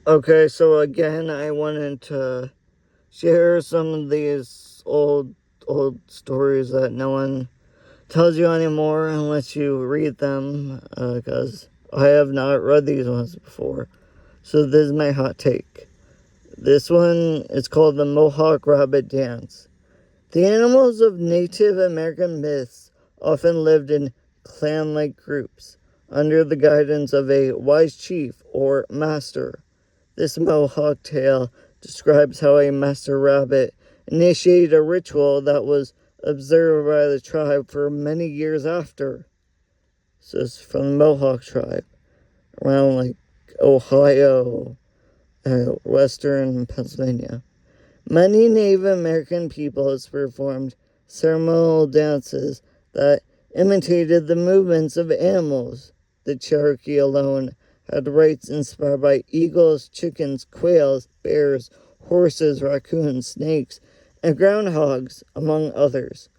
Okay, so again, I wanted to share some of these old stories that no one tells you anymore unless you read them, because I have not read these ones before. So this is my hot take. This one is called the Mohawk Rabbit Dance. The animals of Native American myths often lived in clan-like groups under the guidance of a wise chief or master. This Mohawk tale describes how a master rabbit initiated a ritual that was observed by the tribe for many years after. So it's from the Mohawk tribe, around like Ohio, western Pennsylvania. Many Native American peoples performed ceremonial dances that imitated the movements of animals. The Cherokee alone had rites inspired by eagles, chickens, quails, bears, horses, raccoons, snakes, and groundhogs, among others.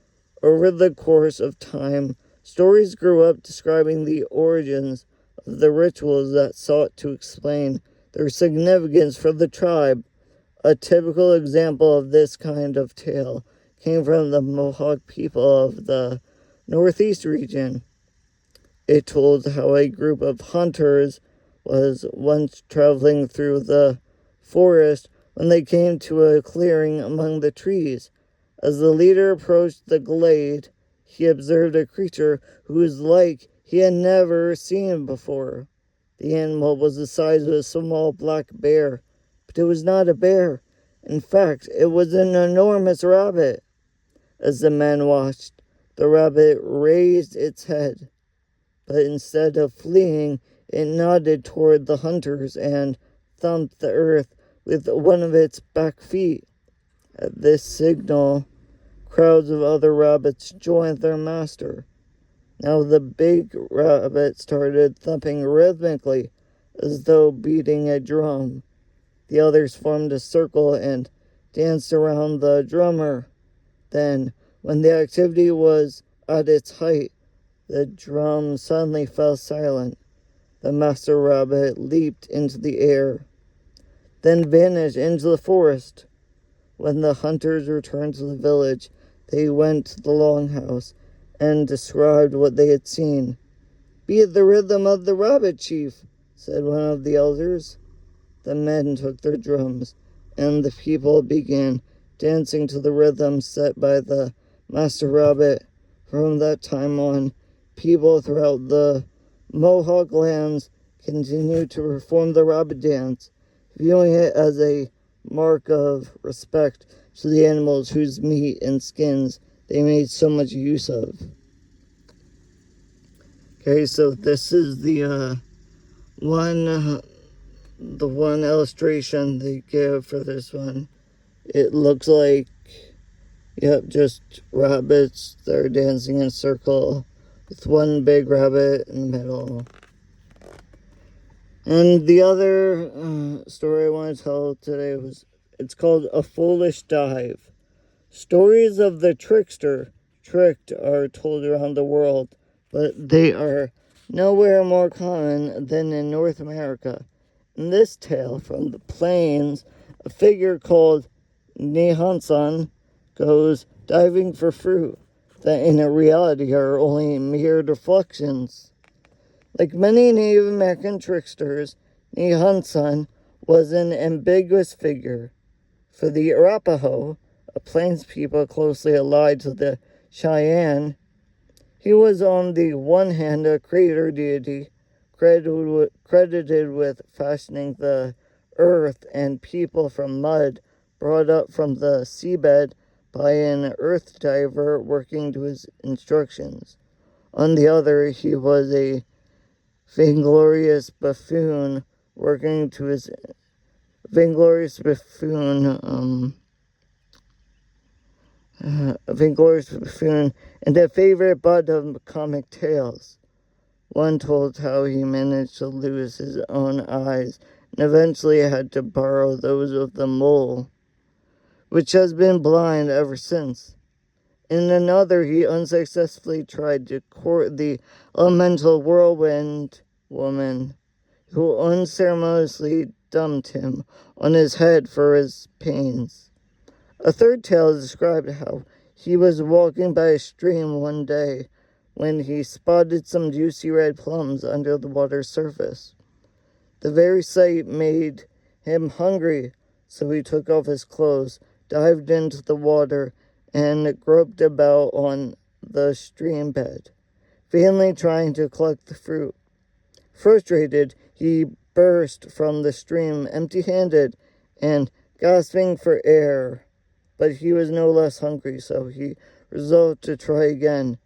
Over the course of time, stories grew up describing the origins of the rituals that sought to explain their significance for the tribe. A typical example of this kind of tale came from the Mohawk people of the Northeast region. It told how a group of hunters was once traveling through the forest when they came to a clearing among the trees. As the leader approached the glade, he observed a creature whose like he had never seen before. The animal was the size of a small black bear, but it was not a bear. In fact, it was an enormous rabbit. As the men watched, the rabbit raised its head, but instead of fleeing, it nodded toward the hunters and thumped the earth with one of its back feet. At this signal, crowds of other rabbits joined their master. Now the big rabbit started thumping rhythmically, as though beating a drum. The others formed a circle and danced around the drummer. Then, when the activity was at its height, the drum suddenly fell silent. The master rabbit leaped into the air, then vanished into the forest. When the hunters returned to the village, they went to the longhouse and described what they had seen. "Beat the rhythm of the rabbit, chief," said one of the elders. The men took their drums, and the people began dancing to the rhythm set by the master rabbit. From that time on, people throughout the Mohawk lands continued to perform the rabbit dance, viewing it as a mark of respect to the animals whose meat and skins they made so much use of. Okay, so this is the one illustration they give for this one. It looks like, yep, just rabbits that are dancing in a circle with one big rabbit in the middle. And the other story I want to tell today it's called A Foolish Dive. Stories of the tricked are told around the world, but they are nowhere more common than in North America. In this tale from the plains, a figure called Nihansan goes diving for fruit that in reality are only mere deflections. Like many Native American tricksters, Nihansan was an ambiguous figure. For the Arapaho, a plains people closely allied to the Cheyenne, he was on the one hand a creator deity, credited with fashioning the earth and people from mud brought up from the seabed by an earth diver working to his instructions. On the other, he was a vainglorious buffoon working to his vainglorious buffoon and a favorite butt of comic tales. One told how he managed to lose his own eyes and eventually had to borrow those of the mole, which has been blind ever since. In another, he unsuccessfully tried to court the elemental whirlwind woman, who unceremoniously dumped him on his head for his pains. A third tale described how he was walking by a stream one day when he spotted some juicy red plums under the water's surface. The very sight made him hungry, so he took off his clothes, dived into the water, and groped about on the stream bed, vainly trying to collect the fruit. Frustrated, he burst from the stream empty-handed and gasping for air. But he was no less hungry, so he resolved to try again.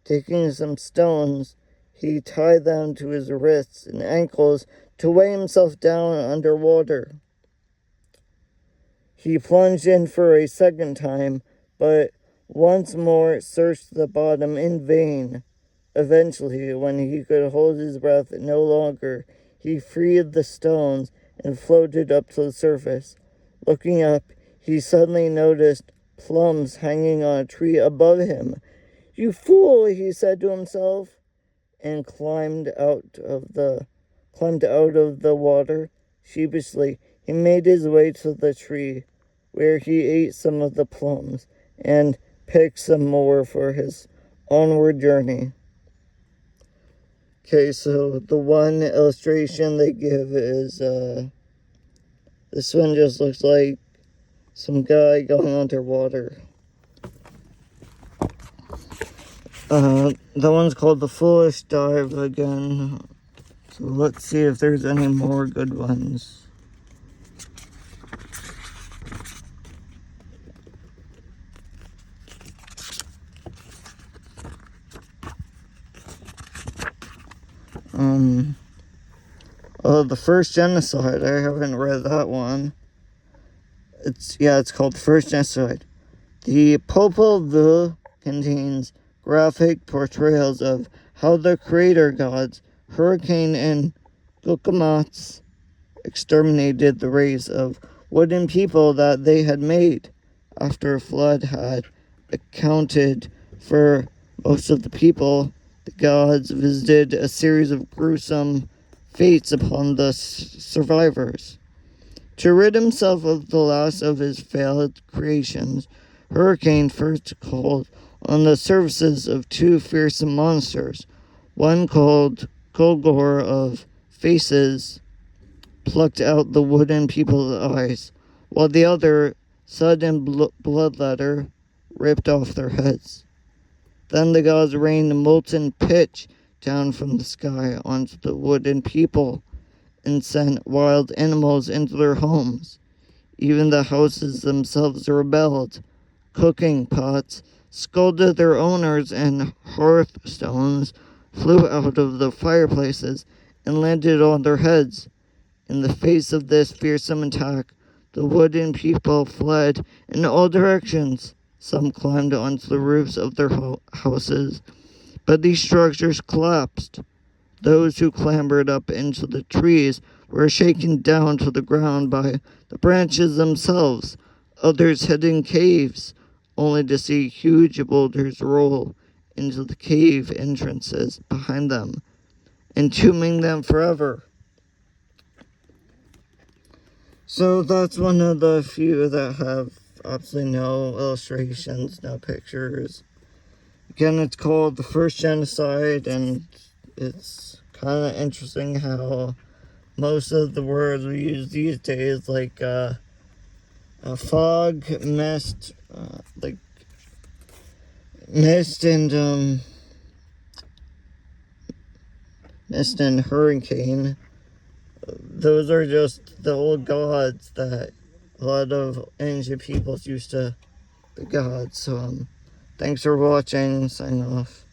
Taking some stones, he tied them to his wrists and ankles to weigh himself down under water. He plunged in for a second time, but once more searched the bottom in vain. Eventually, when he could hold his breath no longer, he freed the stones and floated up to the surface. Looking up, he suddenly noticed plums hanging on a tree above him. "You fool," he said to himself, and climbed out of the water. Sheepishly, he made his way to the tree, where he ate some of the plums and picked some more for his onward journey. Okay, so the one illustration they give is, this one just looks like some guy going underwater. The one's called The Foolish Dive again. So let's see if there's any more good ones. The First Genocide. I haven't read that one. It's called First Genocide. The Popol Vuh contains graphic portrayals of how the creator gods, Hurricane and Gukamats, exterminated the race of wooden people that they had made after a flood had accounted for most of the people. The gods visited a series of gruesome fates upon the survivors. To rid himself of the last of his failed creations, Hurricane first called on the services of two fearsome monsters. One, called Golgor of Faces, plucked out the wooden people's eyes, while the other, Sudden Bloodletter, ripped off their heads. Then the gods rained molten pitch down from the sky onto the wooden people and sent wild animals into their homes. Even the houses themselves rebelled. Cooking pots scolded their owners, and hearthstones flew out of the fireplaces and landed on their heads. In the face of this fearsome attack, the wooden people fled in all directions. Some climbed onto the roofs of their houses, but these structures collapsed. Those who clambered up into the trees were shaken down to the ground by the branches themselves. Others hid in caves, only to see huge boulders roll into the cave entrances behind them, entombing them forever. So that's one of the few that have absolutely no illustrations, no pictures. Again, it's called The First Genocide, and it's kind of interesting how most of the words we use these days, like fog, mist, like mist and hurricane, those are just the old gods that a lot of ancient peoples used to be gods. So thanks for watching. Sign off.